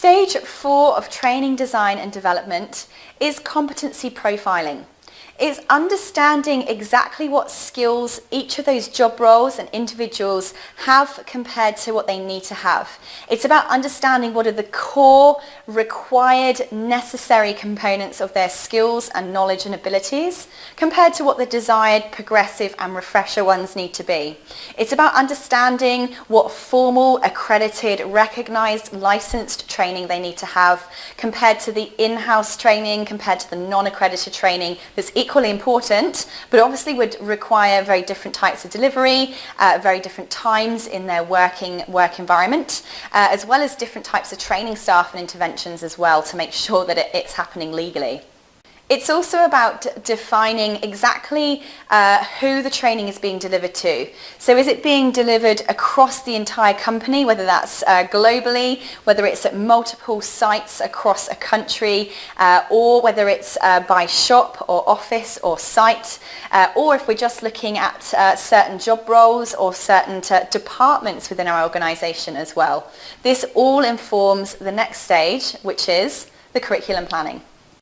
Stage 4 of training, design and development is competency profiling. It's understanding exactly what skills each of those job roles and individuals have compared to what they need to have. It's about understanding what are the core, required, necessary components of their skills and knowledge and abilities compared to what the desired, progressive and refresher ones need to be. It's about understanding what formal, accredited, recognised, licensed training they need to have compared to the in-house training, compared to the non-accredited training that's equally important, but obviously would require very different types of delivery, very different times in their work environment, as well as different types of training staff and interventions as well to make sure that it's happening legally. It's also about defining exactly who the training is being delivered to. So is it being delivered across the entire company, whether that's globally, whether it's at multiple sites across a country, or whether it's by shop or office or site, or if we're just looking at certain job roles or certain departments within our organisation as well. This all informs the next stage, which is the curriculum planning.